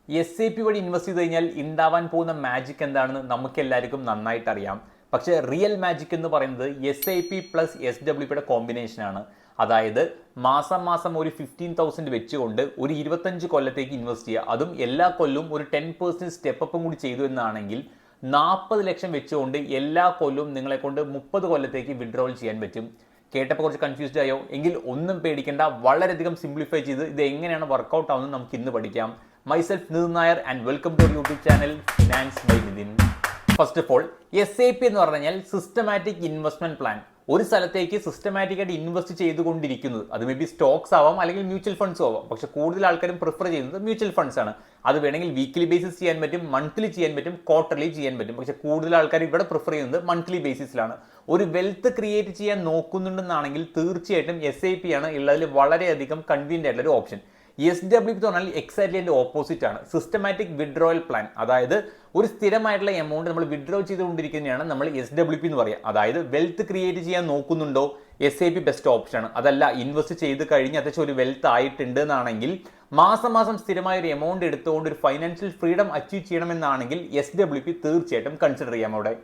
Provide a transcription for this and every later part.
SIP വഴി invest ചെയ്ത് കഴിഞ്ഞാൽ ഉണ്ടാവാൻ പോകുന്ന മാജിക് എന്താണെന്ന് നമുക്ക് എല്ലാവർക്കും നന്നായിട്ട് അറിയാം. പക്ഷേ റിയൽ മാജിക് എന്ന് പറയുന്നത് SIP പ്ലസ് SWPയുടെ കോമ്പിനേഷനാണ്. അതായത് മാസം മാസം ഒരു 15,000 വെച്ചുകൊണ്ട് ഒരു 25 കൊല്ലത്തേക്ക് ഇൻവെസ്റ്റ് ചെയ്യുക. അതും എല്ലാ കൊല്ലവും ഒരു 10% സ്റ്റെപ്പ് അപ്പും കൂടി ചെയ്തു എന്നാണെങ്കിൽ 40 ലക്ഷം വെച്ചുകൊണ്ട് എല്ലാ കൊല്ലവും നിങ്ങളെ കൊണ്ട് 30 കൊല്ലത്തേക്ക് വിഡ്രോവൽ ചെയ്യാൻ പറ്റും. കേട്ടപ്പോൾ കുറച്ച് കൺഫ്യൂസ്ഡ് ആയോ? എങ്കിൽ ഒന്നും പേടിക്കേണ്ട, വളരെയധികം സിംപ്ലിഫൈ ചെയ്ത് ഇത് എങ്ങനെയാണ് വർക്കൗട്ട് ആവുന്നത് നമുക്ക് ഇന്ന് പഠിക്കാം. Myself Nidhin Nair and welcome to our YouTube channel Finance by Nidhin. First of all SIP എന്ന് പറഞ്ഞാൽ സിസ്റ്റമാറ്റിക് ഇൻവെസ്റ്റ്മെന്റ് പ്ലാൻ. ഒരു സ്ഥലത്തേക്ക് സിസ്റ്റമാറ്റിക് ആയിട്ട് ഇൻവെസ്റ്റ് ചെയ്തുകൊണ്ടിരിക്കുന്നത്, അത് മേ ബി സ്റ്റോക്സ് ആവാം അല്ലെങ്കിൽ മ്യൂച്വൽ ഫണ്ട്സ് ആവാം. പക്ഷെ കൂടുതൽ ആൾക്കാരും പ്രിഫർ ചെയ്യുന്നത് മ്യൂച്വൽ ഫണ്ട്സ് ആണ്. അത് വേണമെങ്കിൽ വീക്ക്ലി ബേസിസ് ചെയ്യാൻ പറ്റും, മന്ത്ലി ചെയ്യാൻ പറ്റും, ക്വാർട്ടർലി ചെയ്യാൻ പറ്റും. പക്ഷെ കൂടുതൽ ആൾക്കാർ ഇവിടെ പ്രിഫർ ചെയ്യുന്നത് മന്ത്ലി ബേസിസിലാണ്. ഒരു വെൽത്ത് ക്രിയേറ്റ് ചെയ്യാൻ നോക്കുന്നുണ്ടെന്നാണെങ്കിൽ തീർച്ചയായിട്ടും SIP ആണ് ഉള്ളതിൽ വളരെയധികം കൺവീനിയന്റ് ആയിട്ടുള്ള ഒരു ഓപ്ഷൻ. SWP എന്ന് പറഞ്ഞാൽ എക്സാക്ട്ലി അതിന്റെ ഓപ്പോസിറ്റ് ആണ്, സിസ്റ്റമാറ്റിക് വിഡ്രോവൽ പ്ലാൻ. അതായത് ഒരു സ്ഥിരമായിട്ടുള്ള എമൗണ്ട് നമ്മൾ വിഡ്രോ ചെയ്തുകൊണ്ടിരിക്കുന്നതാണ് നമ്മൾ SWP എന്ന് പറയുക. അതായത് വെൽത്ത് ക്രിയേറ്റ് ചെയ്യാൻ നോക്കുന്നുണ്ടോ, SIP ബെസ്റ്റ് ഓപ്ഷൻ ആണ്. അതല്ല, ഇൻവെസ്റ്റ് ചെയ്ത് കഴിഞ്ഞ് അത്യാവശ്യം ഒരു വെൽത്ത് ആയിട്ടുണ്ട് എന്നാണെങ്കിൽ മാസം മാസം സ്ഥിരമായ ഒരു എമൗണ്ട് എടുത്തുകൊണ്ട് ഒരു ഫൈനാൻഷ്യൽ ഫ്രീഡം അച്ചീവ് ചെയ്യണമെന്നാണെങ്കിൽ SWP തീർച്ചയായിട്ടും കൺസിഡർ ചെയ്യാം അവിടെ.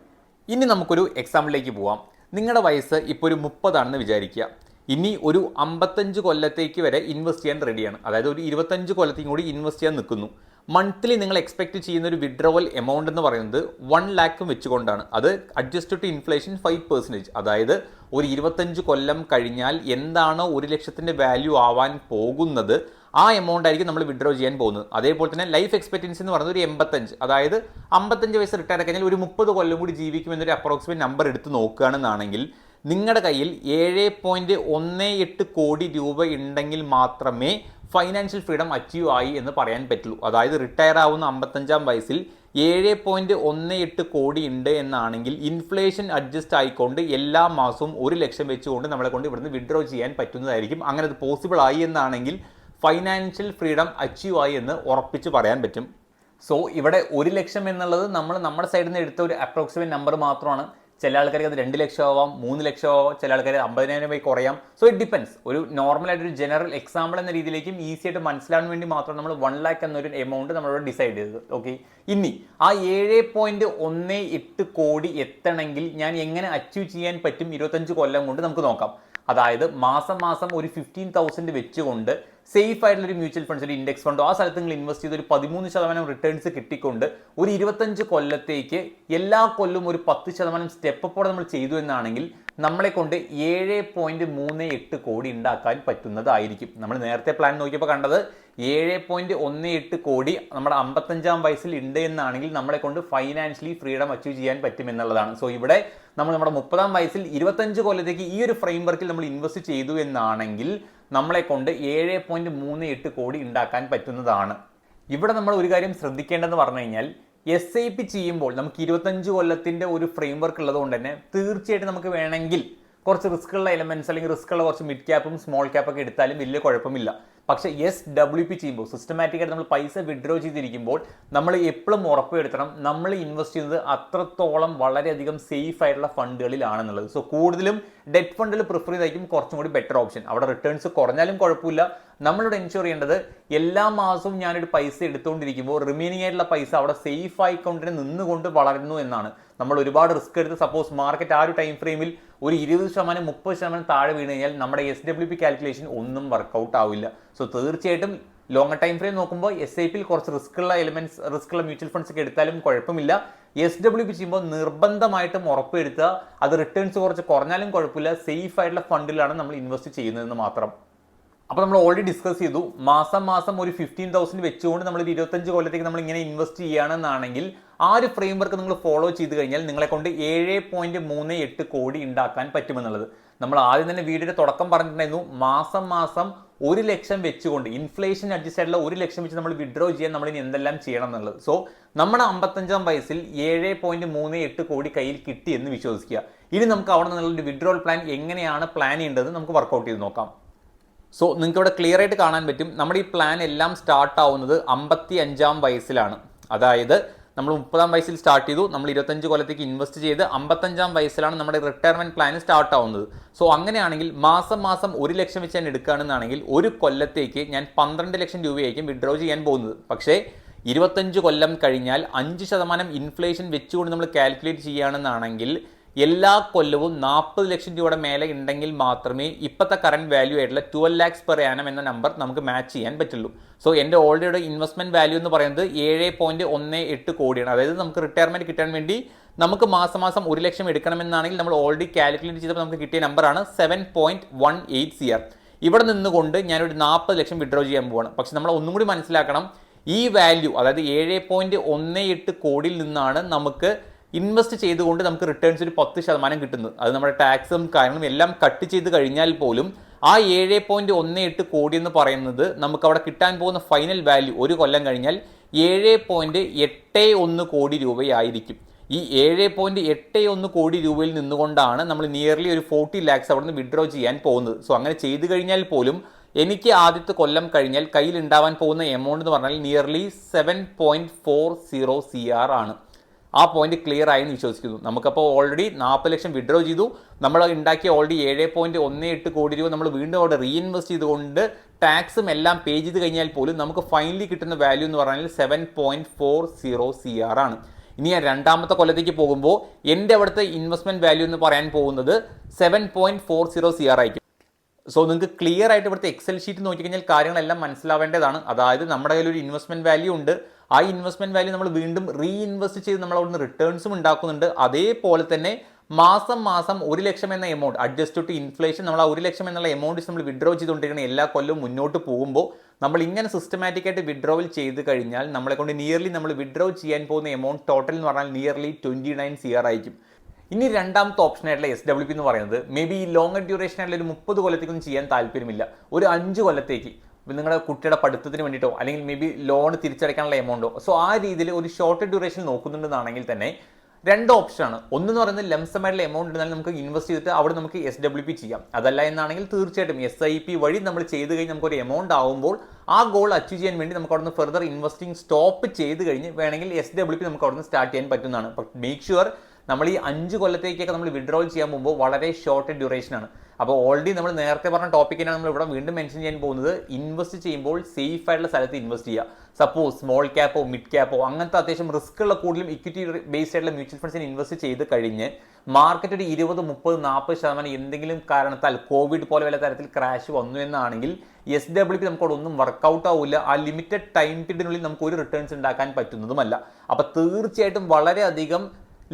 ഇനി നമുക്കൊരു എക്സാമ്പിളിലേക്ക് പോവാം. നിങ്ങളുടെ വയസ്സ് ഇപ്പോൾ ഒരു 30 ആണെന്ന് വിചാരിക്കുക. ഇനി ഒരു 55 കൊല്ലത്തേക്ക് വരെ ഇൻവെസ്റ്റ് ചെയ്യാൻ റെഡിയാണ്. അതായത് ഒരു 25 കൊല്ലത്തേക്കും കൂടി ഇൻവെസ്റ്റ് ചെയ്യാൻ നിൽക്കുന്നു. മന്ത്ലി നിങ്ങൾ എക്സ്പെക്ട് ചെയ്യുന്ന ഒരു വിഡ്രോവൽ എമൗണ്ട് എന്ന് പറയുന്നത് 1 lakh വെച്ചുകൊണ്ടാണ്. അത് അഡ്ജസ്റ്റ് ടു ഇൻഫ്ലേഷൻ 5%. അതായത് ഒരു 25 കൊല്ലം കഴിഞ്ഞാൽ എന്താണോ 1 ലക്ഷത്തിൻ്റെ വാല്യൂ ആവാൻ പോകുന്നത് ആ എമൗണ്ട് ആയിരിക്കും നമ്മൾ വിഡ്രോ ചെയ്യാൻ പോകുന്നത്. അതേപോലെ തന്നെ ലൈഫ് എക്സ്പെക്ടൻസി എന്ന് പറയുന്നത് ഒരു 85. അതായത് 55 വയസ്സ് റിട്ടയർ കഴിഞ്ഞാൽ ഒരു 30 കൊല്ലം കൂടി ജീവിക്കുമെന്നൊരു അപ്രോക്സിമേറ്റ് നമ്പർ എടുത്ത് നോക്കുകയാണെന്നാണെങ്കിൽ നിങ്ങളുടെ കയ്യിൽ 7.18 കോടി രൂപ ഉണ്ടെങ്കിൽ മാത്രമേ ഫൈനാൻഷ്യൽ ഫ്രീഡം അച്ചീവ് ആയി എന്ന് പറയാൻ പറ്റുള്ളൂ. അതായത് റിട്ടയർ ആവുന്ന 55-ാം വയസ്സിൽ 7.18 കോടി ഉണ്ട് എന്നാണെങ്കിൽ ഇൻഫ്ലേഷൻ അഡ്ജസ്റ്റ് ആയിക്കൊണ്ട് എല്ലാ മാസവും 1 ലക്ഷം വെച്ചുകൊണ്ട് നമ്മളെ കൊണ്ട് ഇവിടുന്ന് വിഡ്രോ ചെയ്യാൻ പറ്റുന്നതായിരിക്കും. അങ്ങനെ അത് പോസിബിൾ ആയി എന്നാണെങ്കിൽ ഫൈനാൻഷ്യൽ ഫ്രീഡം അച്ചീവ് ആയി എന്ന് ഉറപ്പിച്ച് പറയാൻ പറ്റും. സോ ഇവിടെ 1 ലക്ഷം എന്നുള്ളത് നമ്മൾ നമ്മുടെ സൈഡിൽ നിന്ന് എടുത്ത ഒരു അപ്രോക്സിമേറ്റ് നമ്പർ മാത്രമാണ്. ചില ആൾക്കാർക്ക് അത് 2 ലക്ഷം ആവാം, 3 ലക്ഷം ആവാം, ചില ആൾക്കാർ 50,000 കുറയാം. So it depends. ഒരു നോർമലായിട്ടൊരു ജനറൽ എക്സാമ്പിൾ എന്ന രീതിയിലേക്കും ഈസി ആയിട്ട് മനസ്സിലാകാൻ വേണ്ടി മാത്രം നമ്മൾ 1 lakh എന്നൊരു എമൗണ്ട് നമ്മളിവിടെ ഡിസൈഡ് ചെയ്തത്. ഓക്കെ, ഇനി ആ 7.18 കോടി എത്തണമെങ്കിൽ ഞാൻ എങ്ങനെ അച്ചീവ് ചെയ്യാൻ പറ്റും 25 കൊല്ലം കൊണ്ട് നമുക്ക് നോക്കാം. അതായത് മാസം മാസം ഒരു 15,000 വെച്ചുകൊണ്ട് സേഫ് ആയിട്ടുള്ള ഒരു മ്യൂച്വൽ ഫണ്ട്സ്, ഒരു ഇൻഡെക്സ് ഫണ്ടോ ആ സ്ഥലത്ത് നിങ്ങൾ ഇൻവെസ്റ്റ് ചെയ്ത് ഒരു 13% റിട്ടേൺസ് കിട്ടിക്കൊണ്ട് ഒരു 25 കൊല്ലത്തേക്ക് എല്ലാ കൊല്ലവും ഒരു 10% സ്റ്റെപ്പ് അപ്പോടെ നമ്മൾ ചെയ്തു എന്നാണെങ്കിൽ നമ്മളെ കൊണ്ട് 7.38 കോടി ഉണ്ടാക്കാൻ പറ്റുന്നതായിരിക്കും. നമ്മൾ നേരത്തെ പ്ലാൻ നോക്കിയപ്പോൾ കണ്ടത് 7.18 കോടി നമ്മുടെ 55-ാം വയസ്സിൽ ഉണ്ട് എന്നാണെങ്കിൽ നമ്മളെ കൊണ്ട് ഫൈനാൻഷ്യലി ഫ്രീഡം അച്ചീവ് ചെയ്യാൻ പറ്റും എന്നുള്ളതാണ്. സോ ഇവിടെ നമ്മൾ നമ്മുടെ 30-ാം വയസ്സിൽ 25 കൊല്ലത്തേക്ക് ഈ ഒരു ഫ്രെയിം വർക്കിൽ നമ്മൾ ഇൻവെസ്റ്റ് ചെയ്തു എന്നാണെങ്കിൽ നമ്മളെ കൊണ്ട് 7.38 കോടി ഉണ്ടാക്കാൻ പറ്റുന്നതാണ്. ഇവിടെ നമ്മൾ ഒരു കാര്യം ശ്രദ്ധിക്കേണ്ടതെന്ന് പറഞ്ഞു കഴിഞ്ഞാൽ SIP ചെയ്യുമ്പോൾ നമുക്ക് 25 കൊല്ലത്തിൻ്റെ ഒരു ഫ്രെയിം വർക്ക് ഉള്ളത് കൊണ്ട് തന്നെ തീർച്ചയായിട്ടും നമുക്ക് വേണമെങ്കിൽ കുറച്ച് റിസ്ക് ഉള്ള എലമെന്റ്സ് അല്ലെങ്കിൽ റിസ്ക് ഉള്ള കുറച്ച് മിഡ് ക്യാപ്പും സ്മോൾ ക്യാപ്പൊക്കെ എടുത്താലും വലിയ കുഴപ്പമില്ല. പക്ഷേ SWP ചെയ്യുമ്പോൾ സിസ്റ്റമാറ്റിക് ആയിട്ട് നമ്മൾ പൈസ വിഡ്രോ ചെയ്തിരിക്കുമ്പോൾ നമ്മൾ എപ്പോഴും ഉറപ്പുവരുത്തണം നമ്മൾ ഇൻവെസ്റ്റ് ചെയ്യുന്നത് അത്രത്തോളം വളരെയധികം സേഫ് ആയിട്ടുള്ള ഫണ്ടുകളിലാണെന്നുള്ളത്. സോ കൂടുതലും ഡെറ്റ് ഫണ്ടിൽ പ്രിഫർ ചെയ്തായിരിക്കും കുറച്ചും കൂടി ബെറ്റർ ഓപ്ഷൻ. അവിടെ റിട്ടേൺസ് കുറഞ്ഞാലും കുഴപ്പമില്ല. നമ്മളിവിടെ എൻഷുർ ചെയ്യേണ്ടത് എല്ലാ മാസവും ഞാനൊരു പൈസ എടുത്തുകൊണ്ടിരിക്കുമ്പോൾ റിമൈനിങ് ആയിട്ടുള്ള പൈസ അവിടെ സേഫ് ആയിക്കൊണ്ടിന് നിന്നുകൊണ്ട് വളരുന്നു എന്നാണ്. നമ്മൾ ഒരുപാട് റിസ്ക് എടുത്ത് സപ്പോസ് മാർക്കറ്റ് ആ ഒരു ടൈം ഫ്രെയിമിൽ ഒരു 20% 30% താഴെ വീണ് കഴിഞ്ഞാൽ നമ്മുടെ SWP കാൽക്കുലേഷൻ ഒന്നും വർക്കൗട്ട് ആവില്ല. സോ തീർച്ചയായിട്ടും ലോങ്ങർ ടൈം ഫ്രെയിം നോക്കുമ്പോൾ SIPയിൽ കുറച്ച് റിസ്ക് ഉള്ള എലിമെന്റ്സ്, റിസ്ക് ഉള്ള മ്യൂച്വൽ ഫണ്ട്സ് ഒക്കെ എടുത്താലും കുഴപ്പമില്ല. SWP ചെയ്യുമ്പോൾ നിർബന്ധമായിട്ടും ഉറപ്പുവരുത്തുക അത് റിട്ടേൺസ് കുറച്ച് കുറഞ്ഞാലും കുഴപ്പമില്ല, സേഫ് ആയിട്ടുള്ള ഫണ്ടിലാണ് നമ്മൾ ഇൻവെസ്റ്റ് ചെയ്യുന്നതെന്ന് മാത്രം. അപ്പോൾ നമ്മൾ ഓൾറെഡി ഡിസ്കസ് ചെയ്തു, മാസം മാസം ഒരു 15,000 വെച്ചുകൊണ്ട് നമ്മൾ 25 കൊല്ലത്തേക്ക് നമ്മൾ ഇങ്ങനെ ഇൻവെസ്റ്റ് ചെയ്യുകയാണെന്നാണെങ്കിൽ ആ ഒരു ഫ്രെയിം വർക്ക് നിങ്ങൾ ഫോളോ ചെയ്ത് കഴിഞ്ഞാൽ നിങ്ങളെ കൊണ്ട് 7.38 കോടി ഉണ്ടാക്കാൻ പറ്റുമെന്നുള്ളത്. നമ്മൾ ആദ്യം തന്നെ വീഡിയോയുടെ തുടക്കം പറഞ്ഞിട്ടുണ്ടായിരുന്നു, മാസം മാസം 1 ലക്ഷം വെച്ചുകൊണ്ട് ഇൻഫ്ലേഷൻ അഡ്ജസ്റ്റ് ആയിട്ടുള്ള 1 ലക്ഷം വെച്ച് നമ്മൾ വിഡ്രോ ചെയ്യാൻ നമ്മൾ ഇനി എന്തെല്ലാം ചെയ്യണം എന്നുള്ളത്. സോ നമ്മുടെ 55-ാം വയസ്സിൽ 7.38 കോടി കയ്യിൽ കിട്ടി എന്ന് വിശ്വസിക്കുക. ഇനി നമുക്ക് അവിടെ നിന്നുള്ള വിഡ്രോവൽ പ്ലാൻ എങ്ങനെയാണ് പ്ലാൻ ചെയ്യേണ്ടത് നമുക്ക് വർക്കൗട്ട് ചെയ്ത് നോക്കാം. സോ നിങ്ങൾക്ക് ഇവിടെ ക്ലിയർ ആയിട്ട് കാണാൻ പറ്റും, നമ്മുടെ ഈ പ്ലാൻ എല്ലാം സ്റ്റാർട്ട് ആവുന്നത് 55-ാം വയസ്സിലാണ്. അതായത് നമ്മൾ 30-ാം വയസ്സിൽ സ്റ്റാർട്ട് ചെയ്തു, നമ്മൾ 25 കൊല്ലത്തേക്ക് ഇൻവെസ്റ്റ് ചെയ്ത് 55-ാം വയസ്സിലാണ് നമ്മുടെ റിട്ടയർമെന്റ് പ്ലാൻ സ്റ്റാർട്ട് ആവുന്നത്. സോ അങ്ങനെയാണെങ്കിൽ മാസം മാസം 1 ലക്ഷം വെച്ച് ഞാൻ എടുക്കുകയാണെന്നാണെങ്കിൽ ഒരു കൊല്ലത്തേക്ക് ഞാൻ 12 ലക്ഷം രൂപയായിരിക്കും വിഡ്രോ ചെയ്യാൻ പോകുന്നത്. പക്ഷേ 25 കൊല്ലം കഴിഞ്ഞാൽ 5% ഇൻഫ്ലേഷൻ വെച്ചുകൊണ്ട് നമ്മൾ കാൽക്കുലേറ്റ് ചെയ്യുകയാണെന്നാണെങ്കിൽ എല്ലാ കൊല്ലവും 40 ലക്ഷം രൂപയുടെ മേലെ ഉണ്ടെങ്കിൽ മാത്രമേ ഇപ്പോഴത്തെ കറന്റ് വാല്യൂ ആയിട്ടുള്ള 12 lakhs per annum എന്ന നമ്പർ നമുക്ക് മാച്ച് ചെയ്യാൻ പറ്റുള്ളൂ. സോ എൻ്റെ ഓൾറെഡി ഇൻവെസ്റ്റ്മെന്റ് വാല്യൂ എന്ന് പറയുന്നത് 7.18 കോടിയാണ്. അതായത് നമുക്ക് റിട്ടയർമെന്റ് കിട്ടാൻ വേണ്ടി നമുക്ക് മാസം 1 ലക്ഷം എടുക്കണമെന്നാണെങ്കിൽ നമ്മൾ ഓൾറെഡി കാൽക്കുലേറ്റ് ചെയ്തപ്പോൾ നമുക്ക് കിട്ടിയ നമ്പറാണ് 7.18 CR. ഇവിടെ നിന്നുകൊണ്ട് ഞാനൊരു 40 ലക്ഷം വിഡ്രോ ചെയ്യാൻ പോവാണ്. പക്ഷെ നമ്മൾ ഒന്നും കൂടി മനസ്സിലാക്കണം, ഈ വാല്യൂ അതായത് 7.18 കോടിയിൽ നിന്നാണ് നമുക്ക് ഇൻവെസ്റ്റ് ചെയ്തുകൊണ്ട് നമുക്ക് റിട്ടേൺസ് ഒരു 10% കിട്ടുന്നത്. അത് നമ്മുടെ ടാക്സും കാര്യങ്ങളും എല്ലാം കട്ട് ചെയ്ത് കഴിഞ്ഞാൽ പോലും ആ 7.18 കോടി എന്ന് പറയുന്നത് നമുക്ക് അവിടെ കിട്ടാൻ പോകുന്ന ഫൈനൽ വാല്യൂ ഒരു കൊല്ലം കഴിഞ്ഞാൽ 7.81 കോടി രൂപയായിരിക്കും. ഈ 7.81 കോടി രൂപയിൽ നിന്നുകൊണ്ടാണ് നമ്മൾ നിയർലി ഒരു 40 lakhs അവിടെ നിന്ന് വിഡ്രോ ചെയ്യാൻ പോകുന്നത്. സോ അങ്ങനെ ചെയ്തു കഴിഞ്ഞാൽ പോലും എനിക്ക് ആദ്യത്തെ കൊല്ലം കഴിഞ്ഞാൽ കയ്യിൽ ഉണ്ടാവാൻ പോകുന്ന എമൗണ്ട് എന്ന് പറഞ്ഞാൽ നിയർലി 7.40 CR ആണ്. ആ പോയിന്റ് ക്ലിയർ ആയി എന്ന് വിശ്വസിക്കുന്നു. നമുക്കപ്പോൾ ഓൾറെഡി 40 ലക്ഷം വിഡ്രോ ചെയ്തു, നമ്മൾ ഉണ്ടാക്കിയ ഓൾറെഡി 7.18 കോടി രൂപ നമ്മൾ വീണ്ടും അവിടെ റീഇൻവെസ്റ്റ് ചെയ്തുകൊണ്ട് ടാക്സും എല്ലാം പേ ചെയ്ത് കഴിഞ്ഞാൽ പോലും നമുക്ക് ഫൈനലി കിട്ടുന്ന വാല്യൂ എന്ന് പറഞ്ഞാൽ 7.40 CR ആണ്. ഇനി ഞാൻ രണ്ടാമത്തെ കൊല്ലത്തേക്ക് പോകുമ്പോൾ എൻ്റെ അവിടുത്തെ ഇൻവെസ്റ്റ്മെന്റ് വാല്യൂ എന്ന് പറയാൻ പോകുന്നത് 7.40 CR ആയിരിക്കും. സോ നിങ്ങൾക്ക് ക്ലിയർ ആയിട്ട് ഇവിടുത്തെ എക്സൽ ഷീറ്റ് നോക്കിക്കഴിഞ്ഞാൽ കാര്യങ്ങളെല്ലാം മനസ്സിലാവേണ്ടതാണ്. അതായത് നമ്മുടെ കയ്യിൽ ഒരു ഇൻവെസ്റ്റ്മെന്റ് വാല്യൂ ഉണ്ട്, ആ ഇൻവെസ്റ്റ്മെന്റ് വാല്യൂ നമ്മൾ വീണ്ടും റീഇൻവെസ്റ്റ് ചെയ്ത് നമ്മൾ അവിടുന്ന് റിട്ടേൺസും ഉണ്ടാക്കുന്നുണ്ട്. അതേപോലെ തന്നെ മാസം 1 ലക്ഷം എന്ന എമൗണ്ട് അഡ്ജസ്റ്റ് ടു ഇൻഫ്ലേഷൻ നമ്മൾ ആ 1 ലക്ഷം എന്നുള്ള എമൗണ്ട് നമ്മൾ വിഡ്രോ ചെയ്തുകൊണ്ടിരിക്കുന്ന എല്ലാ കൊല്ലവും മുന്നോട്ട് പോകുമ്പോൾ നമ്മൾ ഇങ്ങനെ സിസ്റ്റമാറ്റിക് ആയിട്ട് വിഡ്രോവൽ ചെയ്ത് കഴിഞ്ഞാൽ നമ്മളെ കൊണ്ട് നിയർലി നമ്മൾ വിഡ്രോ ചെയ്യാൻ പോകുന്ന എമൗണ്ട് ടോട്ടൽ എന്ന് പറഞ്ഞാൽ നിയർലി 29 CR ആയിരിക്കും. ഇനി രണ്ടാമത്തെ ഓപ്ഷൻ ആയിട്ടുള്ള SWP എന്ന് പറയുന്നത് മേ ബി ഈ ലോങ്ങർ ഡ്യൂറേഷൻ ആയിട്ടുള്ള ഒരു 30 കൊല്ലത്തേക്കൊന്നും ചെയ്യാൻ താല്പര്യമില്ല, ഒരു 5 കൊല്ലത്തേക്ക് നിങ്ങളുടെ കുട്ടിയുടെ പഠിത്തത്തിന് വേണ്ടിയിട്ടോ അല്ലെങ്കിൽ മേ ബി ലോൺ തിരിച്ചടയ്ക്കാനുള്ള എമൗണ്ടോ, സോ ആ രീതിയിൽ ഒരു ഷോർട്ട് ഡ്യൂറേഷൻ നോക്കുന്നുണ്ടെന്നാണെങ്കിൽ തന്നെ രണ്ട് ഓപ്ഷനാണ്. ഒന്നെന്ന് പറയുന്നത് ലംസമായിട്ടുള്ള എമൗണ്ട് ഉണ്ടെങ്കിൽ നമുക്ക് ഇൻവെസ്റ്റ് ചെയ്തിട്ട് അവിടെ നമുക്ക് SWP ചെയ്യാം. അതല്ല എന്നാണെങ്കിൽ തീർച്ചയായിട്ടും SIP വഴി നമ്മൾ ചെയ്ത് കഴിഞ്ഞ് നമുക്കൊരു എമൗണ്ട് ആവുമ്പോൾ ആ ഗോൾ അച്ചീവ് ചെയ്യാൻ വേണ്ടി നമുക്ക് അവിടുന്ന് ഫെർദർ ഇൻവെസ്റ്റിംഗ് സ്റ്റോപ്പ് ചെയ്ത് കഴിഞ്ഞ് വേണമെങ്കിൽ SWP നമുക്ക് അവിടുന്ന് സ്റ്റാർട്ട് ചെയ്യാൻ പറ്റുന്നതാണ്. ബട്ട് മേക്ക് ഷുവർ നമ്മൾ ഈ 5 കൊല്ലത്തേക്കൊക്കെ നമ്മൾ വിഡ്രോൾ ചെയ്യാൻ പോകുമ്പോൾ വളരെ ഷോർട്ട് ഡ്യൂറേഷൻ ആണ്. അപ്പോൾ ഓൾറെഡി നമ്മൾ നേരത്തെ പറഞ്ഞ ടോപ്പിക്കിനാണ് നമ്മൾ ഇവിടെ വീണ്ടും മെൻഷൻ ചെയ്യാൻ പോകുന്നത്. ഇൻവെസ്റ്റ് ചെയ്യുമ്പോൾ സേഫ് ആയിട്ടുള്ള സ്ഥലത്ത് ഇൻവെസ്റ്റ് ചെയ്യുക. സപ്പോസ് സ്മോൾ ക്യാപ്പോ മിഡ് ക്യാപ്പോ അങ്ങനത്തെ അത്യാവശ്യം റിസ്ക് ഉള്ള കൂടുതലും ഇക്വിറ്റി ബേസ്ഡ് ആയിട്ടുള്ള മ്യൂച്വൽ ഫണ്ട്സിന് ഇൻവെസ്റ്റ് ചെയ്ത് കഴിഞ്ഞ് മാർക്കറ്റ് ഒരു 20, 30, 40% എന്തെങ്കിലും കാരണത്താൽ കോവിഡ് പോലെ വല്ല തരത്തിൽ ക്രാഷ് വന്നു എന്നാണെങ്കിൽ SWP നമുക്കവിടെ ഒന്നും വർക്കൗട്ട് ആവില്ല. ആ ലിമിറ്റഡ് ടൈം പീരീഡിനുള്ളിൽ നമുക്ക് ഒരു റിട്ടേൺസ് ഉണ്ടാക്കാൻ പറ്റുന്നതുമല്ല. അപ്പോൾ തീർച്ചയായിട്ടും വളരെയധികം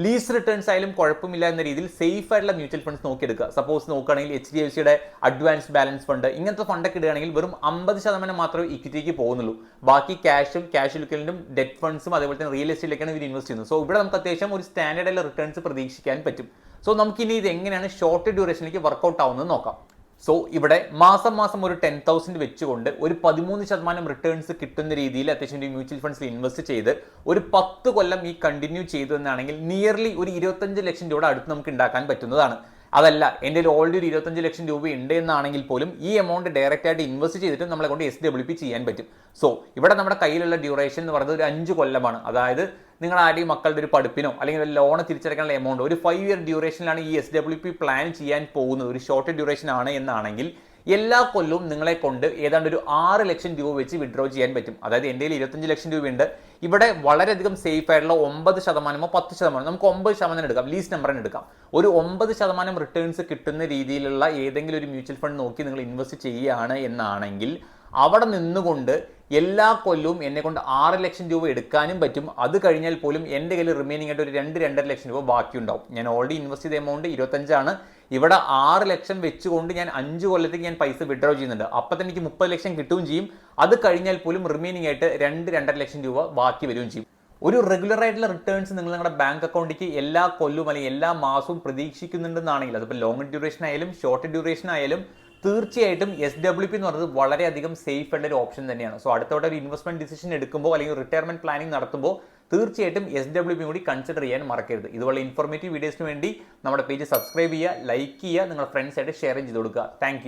ലീസ് റിട്ടേൺസ് ആയാലും കുഴപ്പമില്ല എന്ന രീതിയിൽ സേഫ് ആയിട്ടുള്ള മ്യൂച്വൽ ഫണ്ട്സ് നോക്കിയെടുക്കുക. സപ്പോസ് നോക്കുകയാണെങ്കിൽ HDFCയുടെ അഡ്വാൻസ് ബാലൻസ് ഫണ്ട് ഇങ്ങനത്തെ ഫണ്ടൊക്കെ ഇടുകയാണെങ്കിൽ വെറും 50% മാത്രമേ ഇക്വിറ്റിക്ക് പോകുന്നുള്ളൂ. ബാക്കി ക്യാഷും ക്യാഷ് ലിക്വിഡിലും ഡെറ്റ് ഫണ്ട്സും അതേപോലെ തന്നെ റിയൽ എസ്റ്റേറ്റിലേക്കാണ് ഇവർ ഇൻവെസ്റ്റ് ചെയ്യുന്നത്. സോ ഇവിടെ നമുക്ക് അത്യാവശ്യം ഒരു സ്റ്റാൻഡേർഡ് ആയിട്ടുള്ള റിട്ടേൺസ് പ്രതീക്ഷിക്കാൻ പറ്റും. സോ നമുക്കിനി ഇത് എങ്ങനെയാണ് ഷോർട്ട് ഡ്യൂറേഷനിലേക്ക് വർക്കൗട്ട് ആവുന്നത് നോക്കാം. സോ ഇവിടെ മാസം ഒരു 10,000 വെച്ചുകൊണ്ട് ഒരു 13% റിട്ടേൺസ് കിട്ടുന്ന രീതിയിൽ അത്യാവശ്യം മ്യൂച്വൽ ഫണ്ട്സിൽ ഇൻവെസ്റ്റ് ചെയ്ത് ഒരു 10 കൊല്ലം ഈ കണ്ടിന്യൂ ചെയ്തു എന്നാണെങ്കിൽ നിയർലി ഒരു 25 ലക്ഷം രൂപയുടെ അടുത്ത് നമുക്ക് ഉണ്ടാക്കാൻ പറ്റുന്നതാണ്. അതല്ല എൻ്റെ ഓൾറെഡി ഒരു 25 ലക്ഷം രൂപ ഉണ്ട് എന്നാണെങ്കിൽ പോലും ഈ എമൗണ്ട് ഡയറക്റ്റ് ആയിട്ട് ഇൻവെസ്റ്റ് ചെയ്തിട്ട് നമ്മളെ കൊണ്ട് SWP ചെയ്യാൻ പറ്റും. സോ ഇവിടെ നമ്മുടെ കയ്യിലുള്ള ഡ്യൂറേഷൻ എന്ന് പറയുന്നത് ഒരു 5 കൊല്ലമാണ്. അതായത് നിങ്ങൾ ആരുടെയും മക്കളുടെ ഒരു പഠിപ്പിനോ അല്ലെങ്കിൽ ഒരു ലോൺ തിരിച്ചടയ്ക്കാനുള്ള എമൗണ്ട് ഒരു 5 year ഡ്യൂറേഷനിലാണ് ഈ SWP പ്ലാൻ ചെയ്യാൻ പോകുന്നത്, ഒരു ഷോർട്ട് ഡ്യൂറേഷൻ ആണ് എന്നാണെങ്കിൽ എല്ലാ കൊല്ലവും നിങ്ങളെ കൊണ്ട് ഏതാണ്ട് ഒരു 6 ലക്ഷം രൂപ വെച്ച് വിഡ്രോ ചെയ്യാൻ പറ്റും. അതായത് എൻ്റെ 25 ലക്ഷം രൂപയുണ്ട്. ഇവിടെ വളരെയധികം സേഫ് ആയിട്ടുള്ള 9%, 10%, നമുക്ക് 9% എടുക്കാം, ലീസ് നമ്പറിന് എടുക്കാം. ഒരു 9% റിട്ടേൺസ് കിട്ടുന്ന രീതിയിലുള്ള ഏതെങ്കിലും ഒരു മ്യൂച്വൽ ഫണ്ട് നോക്കി നിങ്ങൾ ഇൻവെസ്റ്റ് ചെയ്യുകയാണ് എന്നാണെങ്കിൽ അവിടെ നിന്നുകൊണ്ട് എല്ലാ കൊല്ലവും എന്നെ കൊണ്ട് 6 ലക്ഷം രൂപ എടുക്കാനും പറ്റും. അത് കഴിഞ്ഞാൽ പോലും എൻ്റെ കയ്യിൽ റിമൈനിങ് ആയിട്ട് ഒരു 2-2.5 ലക്ഷം രൂപ ബാക്കി ഉണ്ടാവും. ഞാൻ ഓൾറെഡി ഇൻവെസ്റ്റ് ചെയ്ത എമൗണ്ട് 25 ആണ്. ഇവിടെ 6 ലക്ഷം വെച്ചുകൊണ്ട് ഞാൻ 5 കൊല്ലത്തേക്ക് ഞാൻ പൈസ വിഡ്രോ ചെയ്യുന്നുണ്ട്. അപ്പം തന്നെ എനിക്ക് 30 ലക്ഷം കിട്ടുകയും ചെയ്യും. അത് കഴിഞ്ഞാൽ പോലും റിമൈനിങ് ആയിട്ട് 2-2.5 ലക്ഷം രൂപ ബാക്കി വരികയും ചെയ്യും. ഒരു റെഗുലർ ആയിട്ടുള്ള റിട്ടേൺസ് നിങ്ങൾ നിങ്ങളുടെ ബാങ്ക് അക്കൗണ്ടിലേക്ക് എല്ലാ കൊല്ലവും അല്ലെങ്കിൽ എല്ലാ മാസവും പ്രതീക്ഷിക്കുന്നുണ്ടെന്നാണെങ്കിൽ അതിപ്പോൾ ലോങ് ഡ്യൂറേഷൻ ആയാലും ഷോർട്ട് ഡ്യൂറേഷൻ ആയാലും തീർച്ചയായിട്ടും SWP എന്ന് പറയുന്നത് വളരെയധികം സേഫ് ആയിട്ടുള്ള ഒരു ഓപ്ഷൻ തന്നെയാണ്. സോ അടുത്തോടെ ഒരു ഇൻവെസ്റ്റ്മെന്റ് ഡിസിഷൻ എടുക്കുമ്പോൾ അല്ലെങ്കിൽ റിട്ടയർമെന്റ് പ്ലാനിങ് നടത്തുമ്പോൾ തീർച്ചയായിട്ടും SWP കൂടി കൺസിഡർ ചെയ്യാൻ മറക്കരുത്. ഇതുപോലെ ഇൻഫോർമേറ്റീവ് വീഡിയോസിന് വേണ്ടി നമ്മുടെ പേജ് സബ്സ്ക്രൈബ് ചെയ്യുക, ലൈക്ക് ചെയ്യുക, നിങ്ങളുടെ ഫ്രണ്ട്സായിട്ട് ഷെയർ ചെയ്ത് കൊടുക്കുക. താങ്ക്